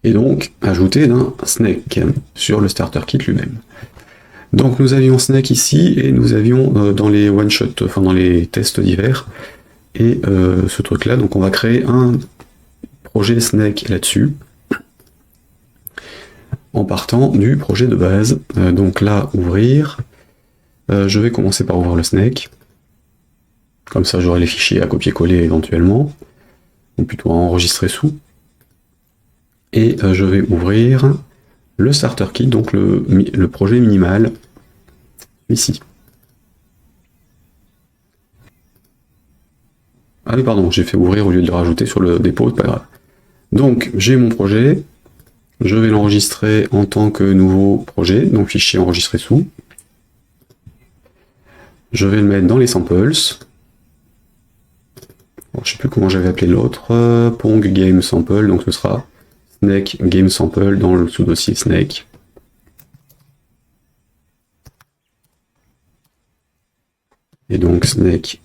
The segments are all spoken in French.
et donc ajouter d'un snake sur le starter kit lui-même. Donc nous avions snake ici, et nous avions dans les one-shot, enfin dans les tests divers, et ce truc-là, donc on va créer un projet snake là-dessus, en partant du projet de base. Donc là, ouvrir, je vais commencer par ouvrir le snake, comme ça j'aurai les fichiers à copier-coller éventuellement, ou plutôt à enregistrer sous. Et je vais ouvrir le starter kit, donc le projet minimal, ici. Ah oui, pardon, j'ai fait ouvrir au lieu de le rajouter sur le dépôt, c'est pas grave. Donc j'ai mon projet, je vais l'enregistrer en tant que nouveau projet, donc fichier enregistré sous. Je vais le mettre dans les samples. Alors, je sais plus comment j'avais appelé l'autre, Pong Game Sample, donc ce sera Snake Game Sample dans le sous-dossier Snake. Et donc Snake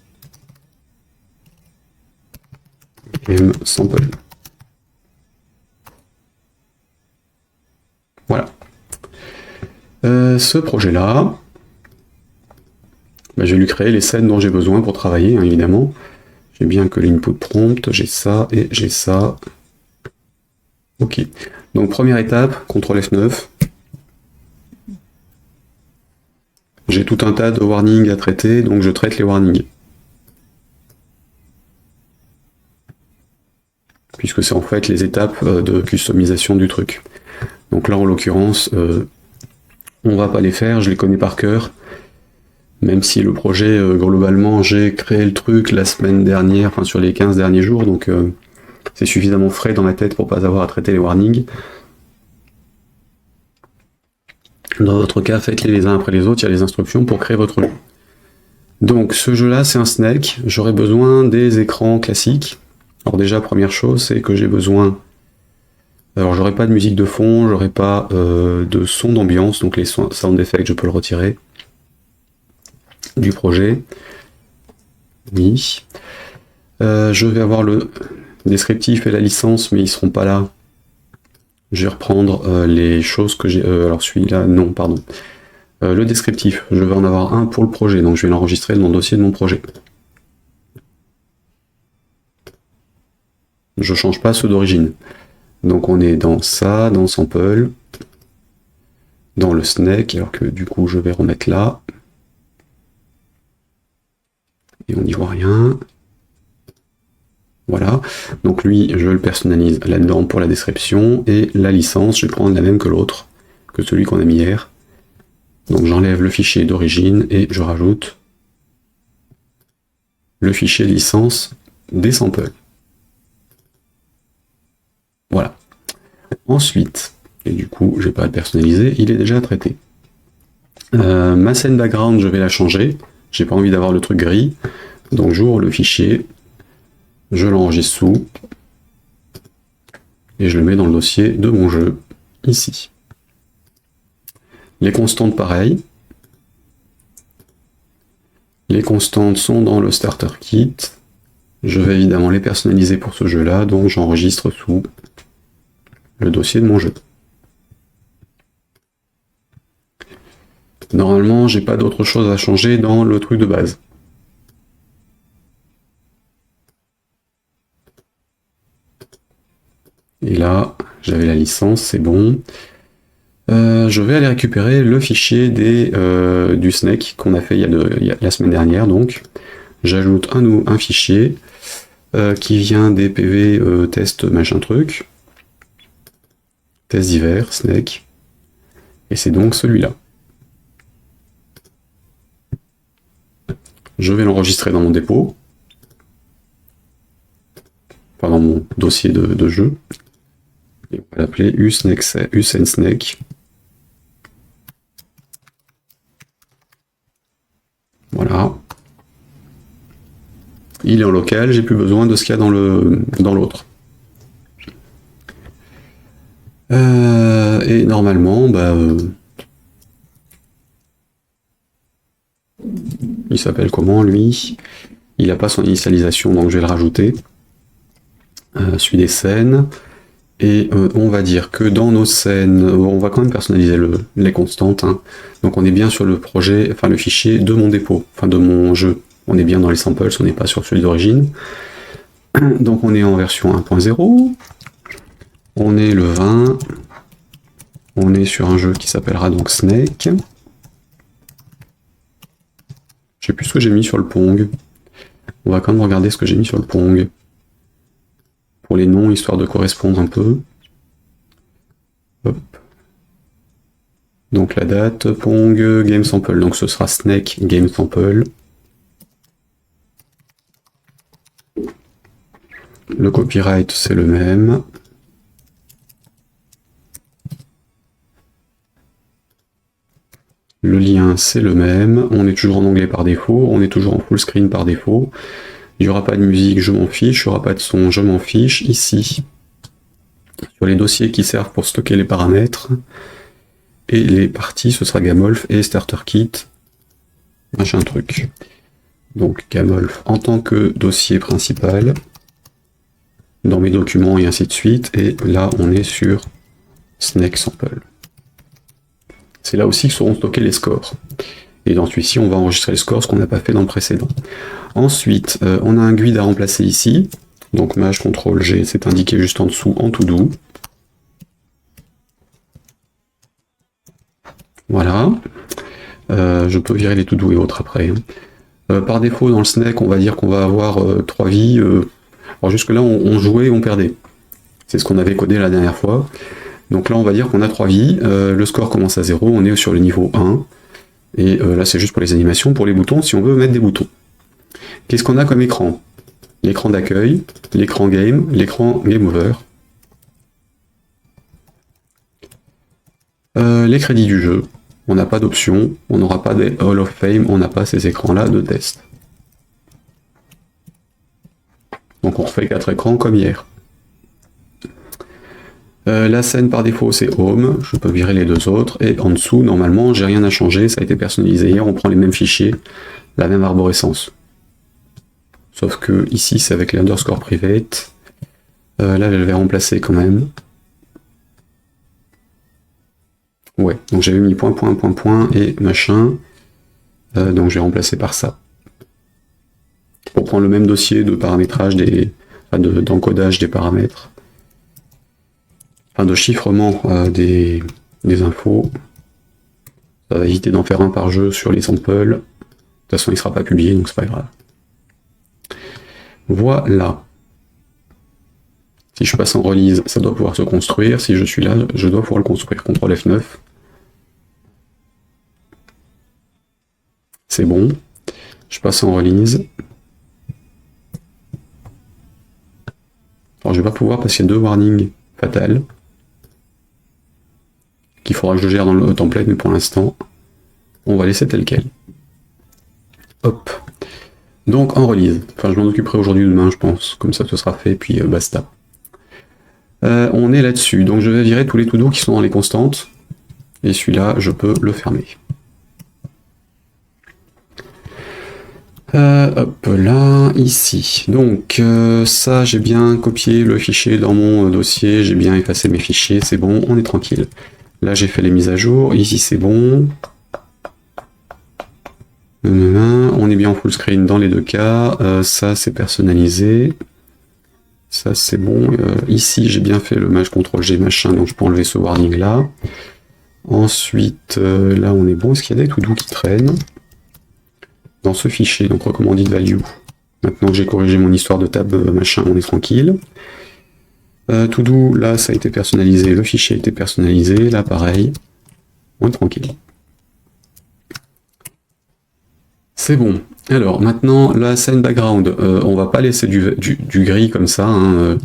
Game Sample. Voilà. Ce projet-là, je vais lui créer les scènes dont j'ai besoin pour travailler, hein, évidemment. J'ai bien que l'input prompt, j'ai ça et j'ai ça. Ok. Donc première étape, CTRL F9. J'ai tout un tas de warnings à traiter, donc je traite les warnings. Puisque c'est en fait les étapes de customisation du truc. Donc là en l'occurrence, on va pas les faire, je les connais par cœur. Même si le projet, globalement, j'ai créé le truc la semaine dernière, enfin sur les 15 derniers jours, donc c'est suffisamment frais dans ma tête pour pas avoir à traiter les warnings. Dans votre cas, faites-les les uns après les autres, il y a les instructions pour créer votre jeu. Donc ce jeu-là, c'est un Snake, j'aurai besoin des écrans classiques. Alors déjà, première chose, c'est que j'ai besoin... Alors j'aurai pas de musique de fond, j'aurai pas de son d'ambiance, donc les sound effects, je peux le retirer du projet. Oui. Je vais avoir le descriptif et la licence, mais ils seront pas là. Je vais reprendre les choses que j'ai... alors celui-là, non, pardon. Le descriptif, je vais en avoir un pour le projet, donc je vais l'enregistrer dans le dossier de mon projet. Je change pas ceux d'origine. Donc on est dans ça, dans sample, dans le snake, alors que du coup je vais remettre là. Et on n'y voit rien. Voilà, donc lui, je le personnalise là-dedans pour la description, et la licence, je vais prendre la même que l'autre, que celui qu'on a mis hier. Donc j'enlève le fichier d'origine, et je rajoute le fichier licence des samples. Voilà. Ensuite, et du coup, je vais pas le personnaliser, il est déjà traité. Ma scène background, je vais la changer, j'ai pas envie d'avoir le truc gris, donc j'ouvre le fichier, je l'enregistre sous, et je le mets dans le dossier de mon jeu, ici. Les constantes, pareil. Les constantes sont dans le starter kit. Je vais évidemment les personnaliser pour ce jeu-là, donc j'enregistre sous le dossier de mon jeu. Normalement, j'ai pas d'autre chose à changer dans le truc de base. Et là, j'avais la licence, c'est bon. Je vais aller récupérer le fichier du Snake qu'on a fait la semaine dernière. Donc, j'ajoute un fichier qui vient des PV test machin truc, test divers, Snake, et c'est donc celui-là. Je vais l'enregistrer dans mon dépôt, enfin dans mon dossier de jeu. Et on va l'appeler USenSnake. Voilà. Il est en local, j'ai plus besoin de ce qu'il y a dans l'autre. Et normalement, il s'appelle comment lui? Il n'a pas son initialisation, donc je vais le rajouter. Celui des scènes. Et on va dire que dans nos scènes, on va quand même personnaliser les constantes, hein. Donc on est bien sur le projet, enfin le fichier de mon dépôt, enfin de mon jeu. On est bien dans les samples, on n'est pas sur celui d'origine. Donc on est en version 1.0, on est le 20, on est sur un jeu qui s'appellera donc Snake. Je sais plus ce que j'ai mis sur le Pong. On va quand même regarder ce que j'ai mis sur le Pong. Pour les noms, histoire de correspondre un peu. Hop. Donc la date, Pong, Game Sample. Donc ce sera Snake Game Sample. Le copyright, c'est le même. Le lien, c'est le même. On est toujours en anglais par défaut. On est toujours en full screen par défaut. Il n'y aura pas de musique, je m'en fiche. Il n'y aura pas de son, je m'en fiche. Ici, sur les dossiers qui servent pour stocker les paramètres. Et les parties, ce sera Gamolf et Starter Kit. Machin truc. Donc Gamolf en tant que dossier principal. Dans mes documents et ainsi de suite. Et là, on est sur Snake Sample. C'est là aussi que seront stockés les scores. Et dans celui-ci, on va enregistrer les scores, ce qu'on n'a pas fait dans le précédent. Ensuite, on a un GUID à remplacer ici. Donc Maj CTRL G, c'est indiqué juste en dessous en to do. Voilà. Je peux virer les to do et autres après. Par défaut, dans le Snake, on va dire qu'on va avoir 3 vies. Alors jusque-là, on jouait, on perdait. C'est ce qu'on avait codé la dernière fois. Donc là, on va dire qu'on a 3 vies. Le score commence à 0, on est sur le niveau 1. Et là, c'est juste pour les animations. Pour les boutons, si on veut mettre des boutons. Qu'est-ce qu'on a comme écran? L'écran d'accueil, l'écran game, l'écran game over. Les crédits du jeu. On n'a pas d'option, on n'aura pas des Hall of Fame, on n'a pas ces écrans-là de test. Donc on refait 4 écrans comme hier. La scène par défaut c'est Home, je peux virer les deux autres, et en dessous, normalement, j'ai rien à changer, ça a été personnalisé hier, on prend les mêmes fichiers, la même arborescence. Sauf que ici c'est avec les underscore private, là je vais remplacer quand même. Ouais, donc j'avais mis point, point, point, point et machin, donc j'ai remplacé par ça. Pour prendre le même dossier de paramétrage d'encodage des paramètres. Enfin, de chiffrement des infos. Ça va éviter d'en faire un par jeu sur les samples. De toute façon, il ne sera pas publié, donc c'est pas grave. Voilà. Si je passe en release, ça doit pouvoir se construire. Si je suis là, je dois pouvoir le construire. CTRL F9. C'est bon. Je passe en release. Alors je vais pas pouvoir parce qu'il y a 2 warnings fatales. Qu'il faudra que je gère dans le template, mais pour l'instant, on va laisser tel quel. Hop. Donc en release. Enfin, je m'en occuperai aujourd'hui ou demain, je pense. Comme ça, ce sera fait, puis basta. On est là-dessus. Donc je vais virer tous les to-do qui sont dans les constantes. Et celui-là, je peux le fermer. Hop là, ici. Donc ça, j'ai bien copié le fichier dans mon dossier, j'ai bien effacé mes fichiers, c'est bon, on est tranquille. Là, j'ai fait les mises à jour, ici c'est bon. On est bien en full screen dans les deux cas, ça c'est personnalisé. Ça c'est bon, ici j'ai bien fait le Maj CTRL G machin, donc je peux enlever ce warning là. Ensuite, là on est bon, est-ce qu'il y a des to-do qui traînent? Dans ce fichier, donc recommanded value. Maintenant que j'ai corrigé mon histoire de tab machin, on est tranquille. To do, là ça a été personnalisé, le fichier a été personnalisé, là pareil, on est tranquille. C'est bon. Alors maintenant la scène background, on va pas laisser du gris comme ça, hein,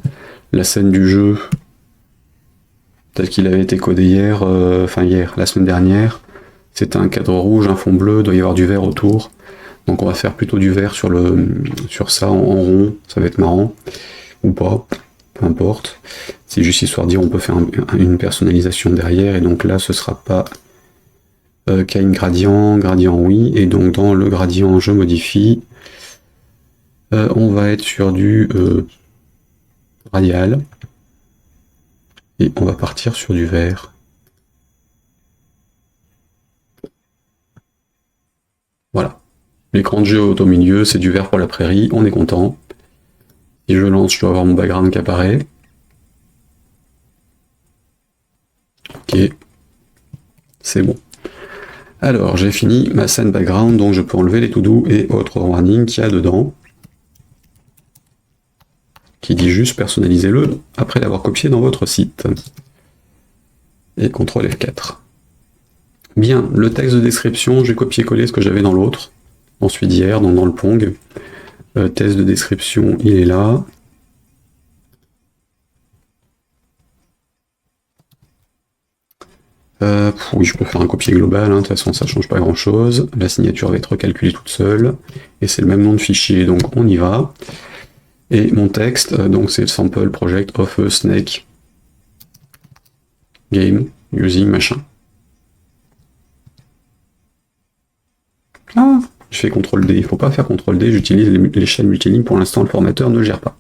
la scène du jeu, tel qu'il avait été codé hier, la semaine dernière, c'était un cadre rouge, un fond bleu, il doit y avoir du vert autour. Donc on va faire plutôt du vert sur ça en rond, ça va être marrant, ou pas, peu importe. C'est juste histoire de dire on peut faire une personnalisation derrière, et donc là ce sera pas kind gradient, gradient oui, et donc dans le gradient je modifie, on va être sur du radial, Et on va partir sur du vert. Voilà. L'écran de jeu au milieu, c'est du vert pour la prairie, on est content. Si je lance, je dois avoir mon background qui apparaît. Ok. C'est bon. Alors, j'ai fini ma scène background, donc je peux enlever les to-do et autres warnings qu'il y a dedans. Qui dit juste personnalisez-le après l'avoir copié dans votre site. Et CTRL F4. Bien, le texte de description, j'ai copié-collé ce que j'avais dans l'autre, ensuite d'hier, dans le Pong. Texte de description, il est là. Oui, je peux faire un copier global, hein. De toute façon ça change pas grand chose. La signature va être recalculée toute seule, et c'est le même nom de fichier, donc on y va. Et mon texte, donc c'est le sample project of a snake game using machin. Ah, je fais CTRL D, il ne faut pas faire CTRL D, j'utilise l'échelle multiligne, pour l'instant le formateur ne le gère pas.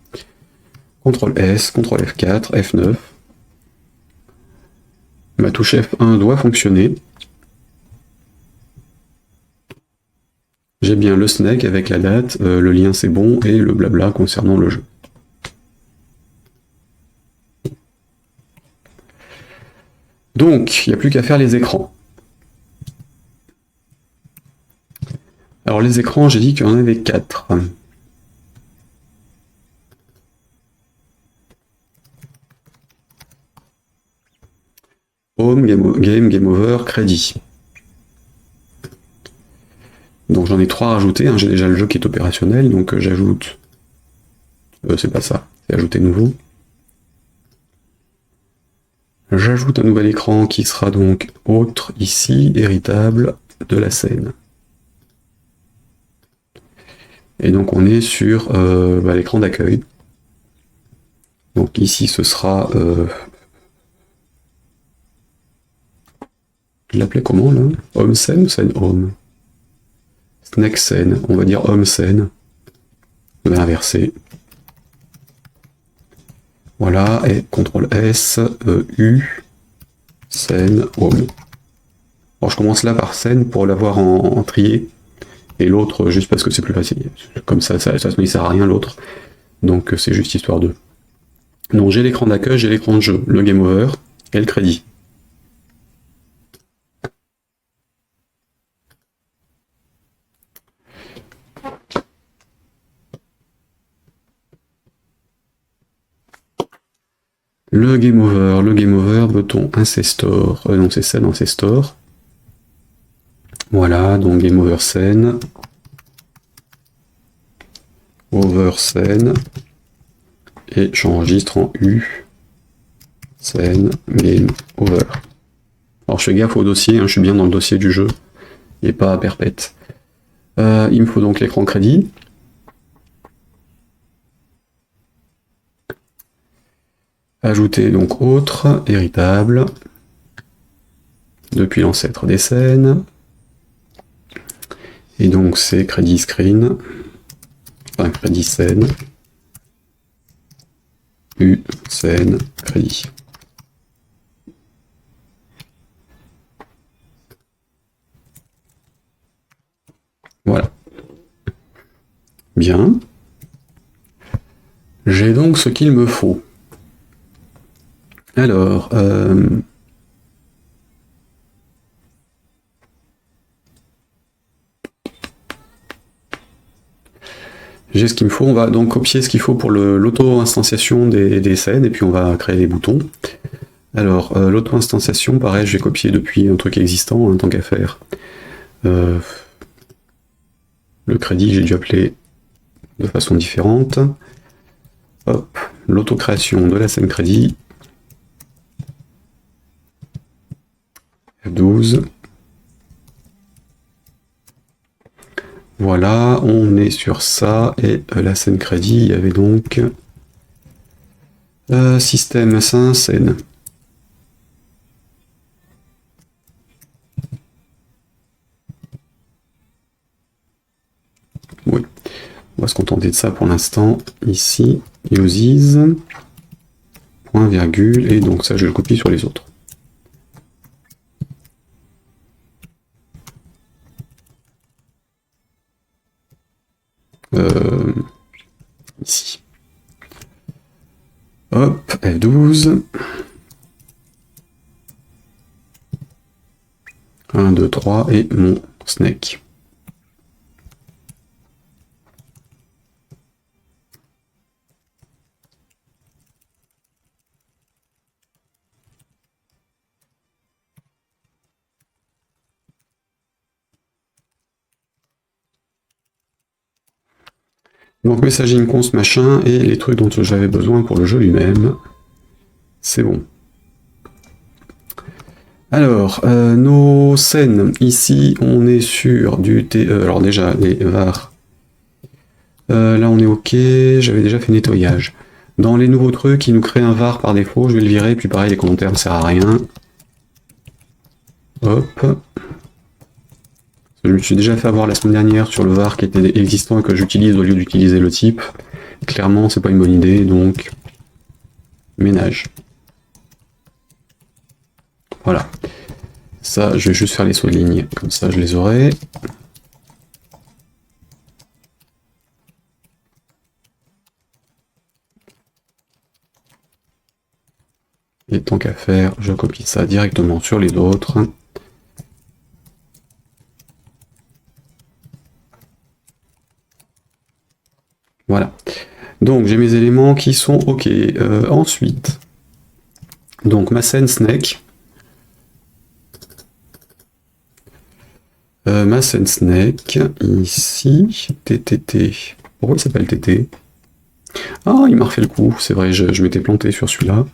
CTRL S, CTRL F4, F9. Ma touche F1 doit fonctionner. J'ai bien le snake avec la date, le lien c'est bon, et le blabla concernant le jeu. Donc, il n'y a plus qu'à faire les écrans. Alors les écrans, j'ai dit qu'il y en avait 4. Home, game over, crédit. Donc j'en ai 3 à rajouter, hein. J'ai déjà le jeu qui est opérationnel, donc j'ajoute... c'est pas ça, c'est ajouter nouveau. J'ajoute un nouvel écran qui sera donc autre ici, héritable de la scène. Et donc on est sur l'écran d'accueil. Donc ici ce sera... je l'appelais comment là? Home scène ou scène home? Snack scène, on va dire home scène. Je vais inverser. Voilà, et CTRL S, U, scène, home. Alors je commence là par scène pour l'avoir en trié, et l'autre juste parce que c'est plus facile. Comme ça, de toute façon il sert à rien l'autre, donc c'est juste histoire de... Donc j'ai l'écran d'accueil, j'ai l'écran de jeu, le game over et le crédit. Le game over, bouton ancestor, non c'est scène ancestor. Voilà, donc game over scène, over scène, et j'enregistre en U, scène, game over. Alors je fais gaffe au dossier, hein, je suis bien dans le dossier du jeu, et pas à perpète. Il me faut donc l'écran crédit. Ajouter donc autre, héritable, depuis l'ancêtre des scènes. Et donc c'est crédit screen, enfin crédit scène, U, scène, crédit. Voilà. Bien. J'ai donc ce qu'il me faut. Alors, j'ai ce qu'il me faut, on va donc copier ce qu'il faut pour l'auto-instanciation des scènes, et puis on va créer les boutons. Alors, l'auto-instanciation, pareil, je vais copier depuis un truc existant, hein, tant qu'à faire. Le crédit, j'ai dû appeler de façon différente. Hop, l'auto-création de la scène crédit. F12. Voilà, on est sur ça, et la scène crédit, il y avait donc système 5 scène. Oui, on va se contenter de ça pour l'instant. Ici, uses, point, virgule, et donc ça je le copie sur les autres. Ici. Hop, F12. 1, 2, 3, et mon snake. Donc messaging const machin et les trucs dont j'avais besoin pour le jeu lui-même. C'est bon. Alors, nos scènes, ici on est sur du TE, alors déjà les var. Là on est ok, j'avais déjà fait nettoyage. Dans les nouveaux trucs, il nous crée un var par défaut, je vais le virer, puis pareil les commentaires ne servent à rien. Hop. Je me suis déjà fait avoir la semaine dernière sur le var qui était existant et que j'utilise au lieu d'utiliser le type. Clairement, c'est pas une bonne idée, donc ménage. Voilà. Ça, je vais juste faire les sauts de ligne, comme ça je les aurai. Et tant qu'à faire, je copie ça directement sur les autres. Voilà. Donc j'ai mes éléments qui sont ok. Ensuite, donc ma scène snake. Ma scène snake, ici, TTT. Pourquoi il s'appelle TT? Ah, il m'a refait le coup, c'est vrai, je m'étais planté sur celui-là.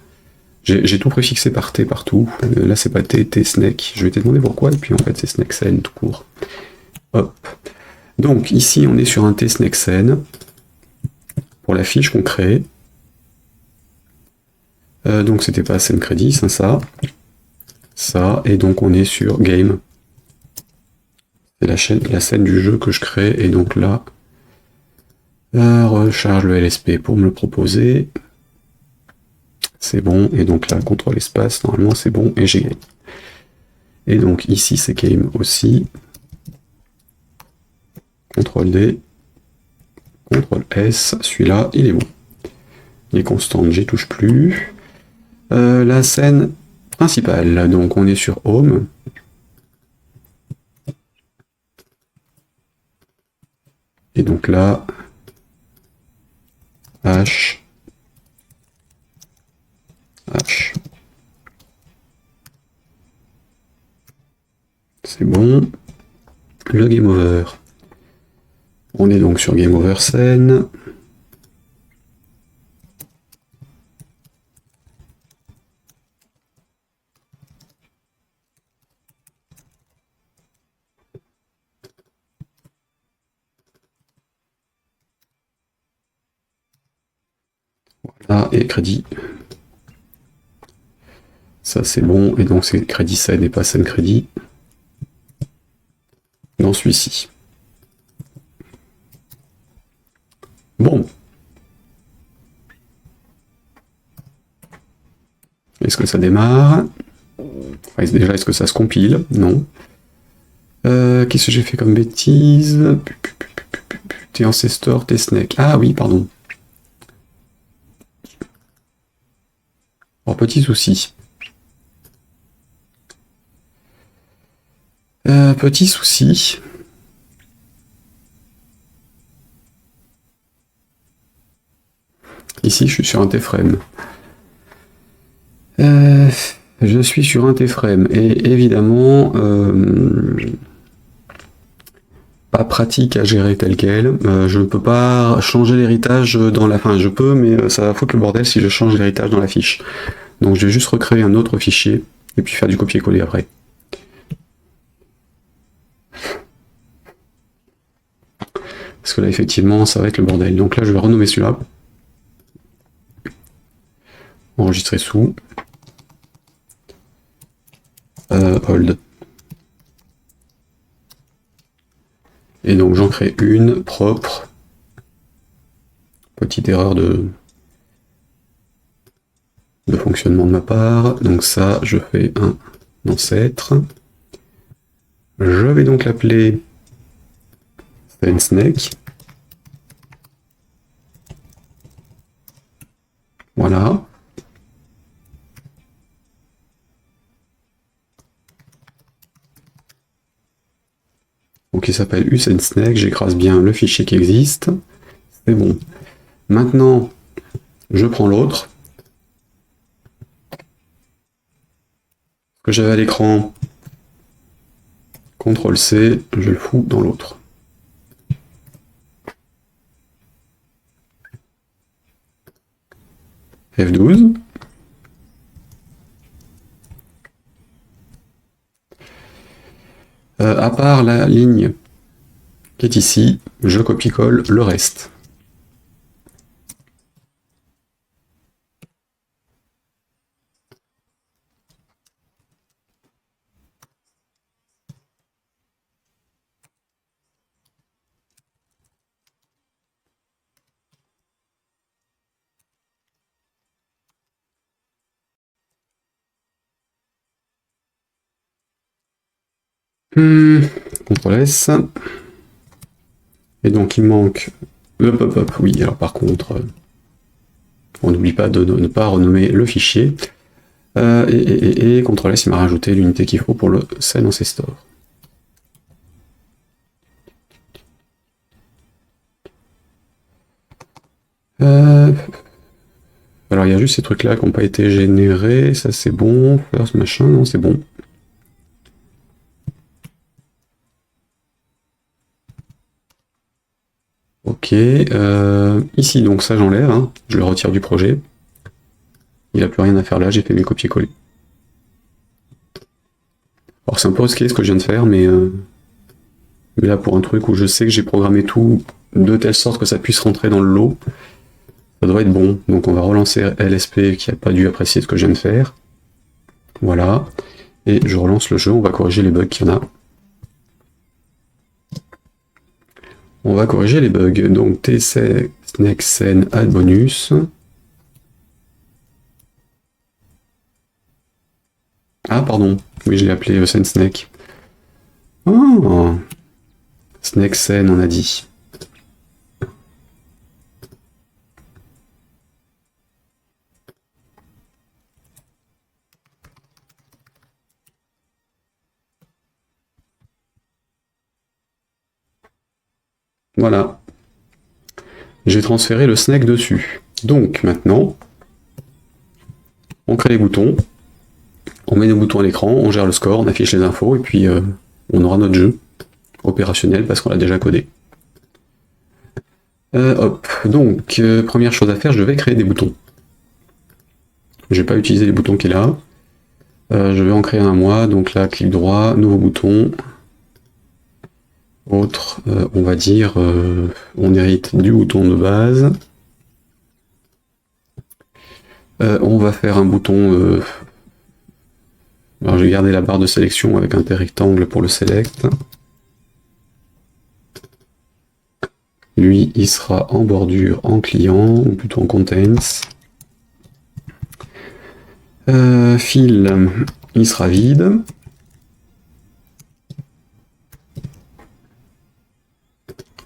J'ai tout préfixé par T partout. Là, c'est pas T, T snake. Je vais te demander pourquoi, et puis en fait, c'est snake scène tout court. Hop. Donc, ici, on est sur un T snake scène. Pour la fiche qu'on crée. Donc, c'était pas scène crédit, c'est ça. Ça, et donc, on est sur game. C'est la scène du jeu que je crée, et donc là, recharge le LSP pour me le proposer. C'est bon, et donc là, contrôle espace, normalement c'est bon, et j'ai game. Et donc ici c'est game aussi. CTRL D, CTRL S, celui-là, il est bon. Les constantes, j'y touche plus. La scène principale, donc on est sur Home. Et donc là, H, H. C'est bon. Le game over. On est donc sur game over scène. Voilà, et crédit. Ça c'est bon, et donc c'est crédit scène et pas scène crédit. Dans celui-ci. Bon. Est-ce que ça démarre? Enfin, déjà, est-ce que ça se compile? Non. Qu'est-ce que j'ai fait comme bêtise? T'es ancestor, t'es snake. Ah oui, pardon. Alors, petit souci. Petit souci. Ici, je suis sur un T-frame. Je suis sur un T-frame. Et évidemment, pas pratique à gérer tel quel. Je ne peux pas changer l'héritage dans la... Enfin, je peux, mais ça va foutre le bordel si je change l'héritage dans la fiche. Donc je vais juste recréer un autre fichier, et puis faire du copier-coller après. Parce que là, effectivement, ça va être le bordel. Donc là, je vais renommer celui-là. Enregistrer sous. Hold. Et donc j'en crée une propre. Petite erreur de de fonctionnement de ma part. Donc ça, je fais un ancêtre. Je vais donc l'appeler SendSnake. Voilà. Donc il s'appelle uSendSnake, j'écrase bien le fichier qui existe. C'est bon. Maintenant, je prends l'autre. Ce que j'avais à l'écran, CTRL-C, je le fous dans l'autre. F12. À part la ligne qui est ici, je copie-colle le reste. CTRL S. Et donc il manque le pop-up. Oui, alors par contre, on n'oublie pas de ne pas renommer le fichier. Et CTRL S, il m'a rajouté l'unité qu'il faut pour le Send Ancestor. Alors il y a juste ces trucs là qui n'ont pas été générés, ça c'est bon, first machin, non c'est bon. Ok, ici donc ça j'enlève, hein, je le retire du projet. Il n'a plus rien à faire là, j'ai fait mes copier-coller. Alors c'est un peu risqué ce que je viens de faire, mais là pour un truc où je sais que j'ai programmé tout de telle sorte que ça puisse rentrer dans le lot, ça doit être bon. Donc on va relancer LSP qui n'a pas dû apprécier ce que je viens de faire. Voilà. Et je relance le jeu, on va corriger les bugs qu'il y en a. On va corriger les bugs. Donc tsnake add bonus. Ah pardon, oui je l'ai appelé SendSnake. Oh, Snake on a dit. Voilà. J'ai transféré le snake dessus. Donc maintenant, on crée les boutons, on met nos boutons à l'écran, on gère le score, on affiche les infos, et puis on aura notre jeu opérationnel parce qu'on l'a déjà codé. Hop, donc première chose à faire, je vais créer des boutons. Je vais pas utiliser les boutons qu'il a. Je vais en créer un moi, donc là, clic droit, nouveau bouton. Autre, on va dire, on hérite du bouton de base. On va faire un bouton... alors je vais garder la barre de sélection avec un rectangle pour le select. Lui, il sera en bordure, en client, ou plutôt en contents. Fil, il sera vide.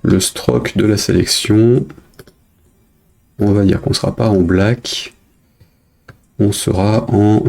Le stroke de la sélection, on va dire qu'on ne sera pas en black, on sera en